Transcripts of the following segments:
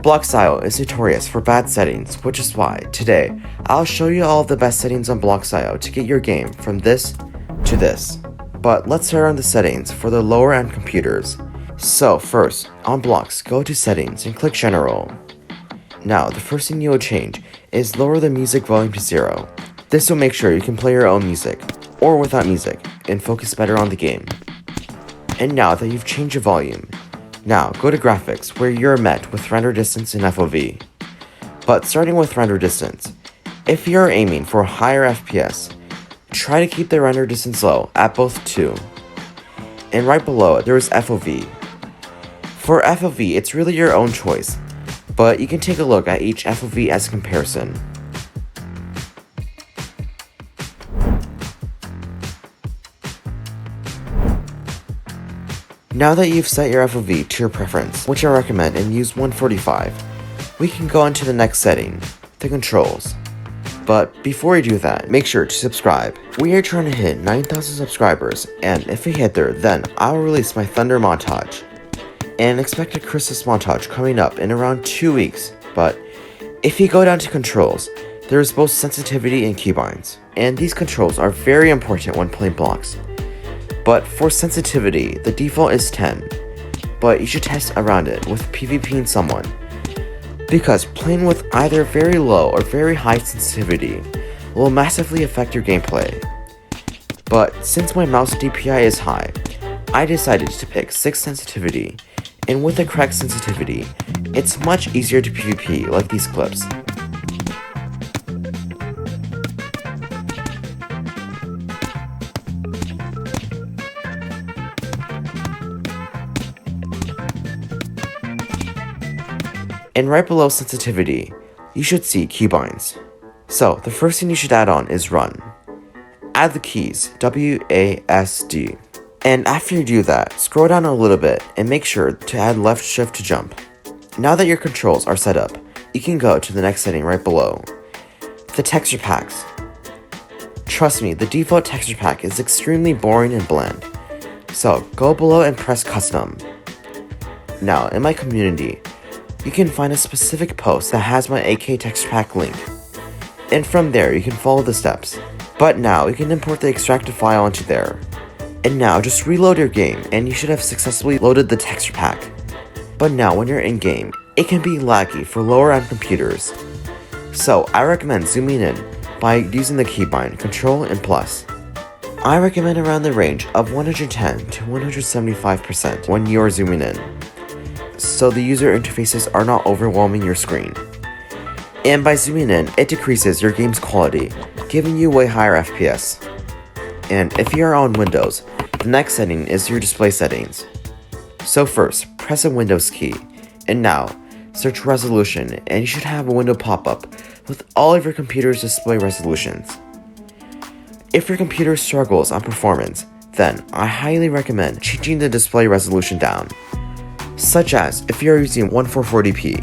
BloxIO is notorious for bad settings, which is why, today, I'll show you all of the best settings on BloxIO to get your game from this to this. But let's start on the settings for the lower end computers. So first, on Blox, go to Settings and click General. Now, the first thing you will change is lower the music volume to 0. This will make sure you can play your own music, or without music, and focus better on the game. And now that you've changed your volume, now go to Graphics, where you're met with render distance and FOV. But starting with render distance, if you're aiming for a higher FPS, try to keep the render distance low at both 2. And right below it, there is FOV. For FOV, it's really your own choice, but you can take a look at each FOV as a comparison. Now that you've set your FOV to your preference, which I recommend and use 145, we can go on to the next setting, the controls. But before we do that, make sure to subscribe. We are trying to hit 9,000 subscribers, and if we hit there, then I'll release my Thunder montage. And expect a Christmas montage coming up in around 2 weeks. But if you go down to controls, there is both sensitivity and keybinds. And these controls are very important when playing blocks. But for sensitivity, the default is 10. But you should test around it with PvPing someone, because playing with either very low or very high sensitivity will massively affect your gameplay. But since my mouse DPI is high, I decided to pick 6 sensitivity, and with the correct sensitivity, it's much easier to PvP like these clips. And right below sensitivity, you should see keybinds. So the first thing you should add on is run. Add the keys, WASD. And after you do that, scroll down a little bit and make sure to add left shift to jump. Now that your controls are set up, you can go to the next setting right below, the texture packs. Trust me, the default texture pack is extremely boring and bland. So go below and press custom. Now in my community, you can find a specific post that has my AK texture pack link. And from there, you can follow the steps. But now, you can import the extracted file onto there. And now, just reload your game, and you should have successfully loaded the texture pack. But now, when you're in game, it can be laggy for lower end computers. So, I recommend zooming in by using the keybind Control and Plus. I recommend around the range of 110 to 175% when you're zooming in, so the user interfaces are not overwhelming your screen. And by zooming in, it decreases your game's quality, giving you way higher FPS. And if you are on Windows, the next setting is your display settings. So first, press a Windows key, and now, search resolution, and you should have a window pop up with all of your computer's display resolutions. If your computer struggles on performance, then I highly recommend changing the display resolution down. Such as, if you're using 1440p,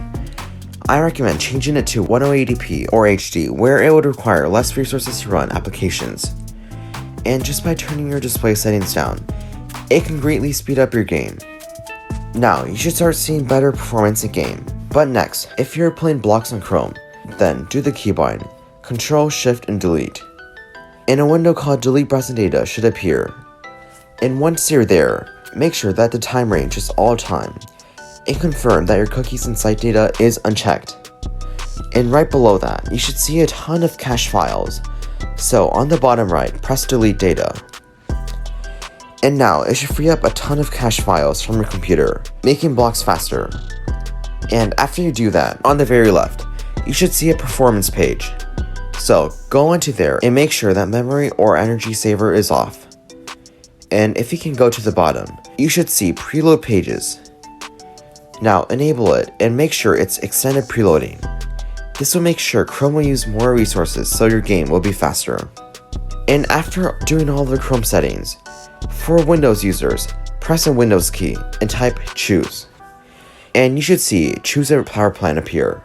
I recommend changing it to 1080p or HD, where it would require less resources to run applications. And just by turning your display settings down, it can greatly speed up your game. Now, you should start seeing better performance in game. But next, if you're playing blocks on Chrome, then do the keybind, Control, Shift, and Delete. And a window called Delete Browsing Data should appear. And once you're there, make sure that the time range is all time, and confirm that your cookies and site data is unchecked. And right below that, you should see a ton of cache files. So on the bottom right, press Delete Data. And now it should free up a ton of cache files from your computer, making blocks faster. And after you do that, on the very left, you should see a performance page. So go into there and make sure that memory or energy saver is off. And if you can go to the bottom, you should see preload pages. Now enable it and make sure it's extended preloading. This will make sure Chrome will use more resources so your game will be faster. And after doing all the Chrome settings, for Windows users, press a Windows key and type choose. And you should see choose a power plan appear.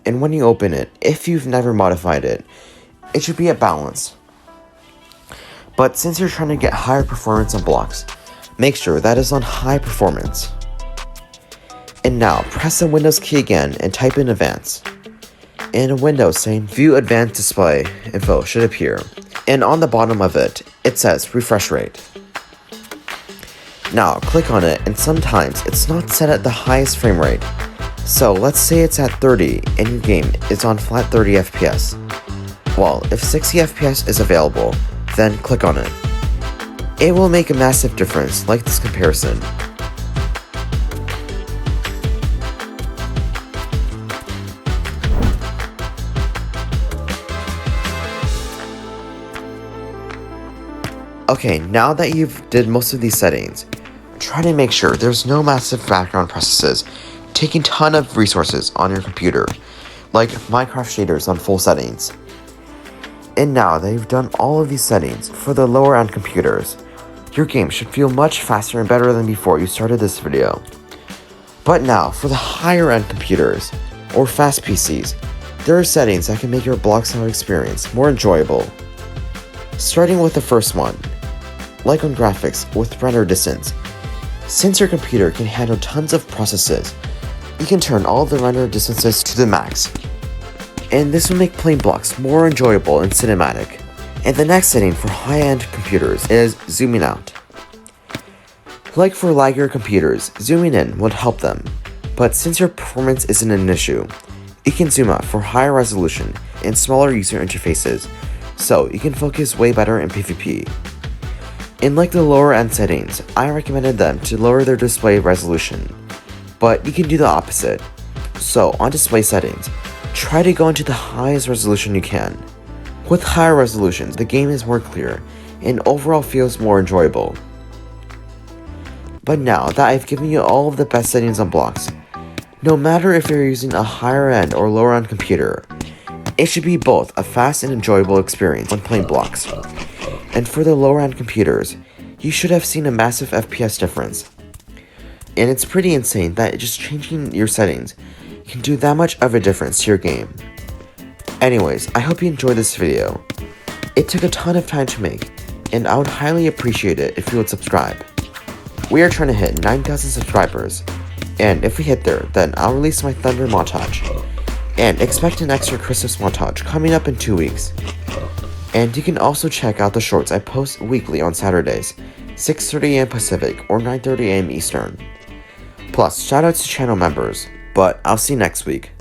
And when you open it, if you've never modified it, it should be at balance. But since you're trying to get higher performance on blocks, make sure that is on high performance. And now, press the Windows key again and type in Advanced. And a window saying View Advanced Display info should appear. And on the bottom of it, it says Refresh Rate. Now, click on it, and sometimes it's not set at the highest frame rate. So, let's say it's at 30 and your game is on flat 30 FPS. Well, if 60 FPS is available, then click on it. It will make a massive difference, like this comparison. Okay, now that you've did most of these settings, try to make sure there's no massive background processes taking ton of resources on your computer, like Minecraft shaders on full settings. And now that you've done all of these settings for the lower end computers, your game should feel much faster and better than before you started this video. But now, for the higher end computers, or fast PCs, there are settings that can make your block style experience more enjoyable. Starting with the first one, like on graphics with render distance. Since your computer can handle tons of processes, you can turn all the render distances to the max. And this will make playing blocks more enjoyable and cinematic. And the next setting for high-end computers is zooming out. Like for laggier computers, zooming in would help them, but since your performance isn't an issue, you can zoom out for higher resolution and smaller user interfaces, so you can focus way better in PvP. And like the lower end settings, I recommended them to lower their display resolution, but you can do the opposite. So on display settings, try to go into the highest resolution you can. With higher resolutions, the game is more clear and overall feels more enjoyable. But now that I've given you all of the best settings on blocks, no matter if you're using a higher end or lower end computer, it should be both a fast and enjoyable experience when playing blocks. And for the lower end computers, you should have seen a massive FPS difference. And it's pretty insane that just changing your settings can do that much of a difference to your game. Anyways, I hope you enjoyed this video. It took a ton of time to make, and I would highly appreciate it if you would subscribe. We are trying to hit 9,000 subscribers, and if we hit there, then I'll release my Thunder montage. And expect an extra Christmas montage coming up in 2 weeks. And you can also check out the shorts I post weekly on Saturdays, 6:30 AM Pacific or 9:30 AM Eastern. Plus, shoutouts to channel members, but I'll see you next week.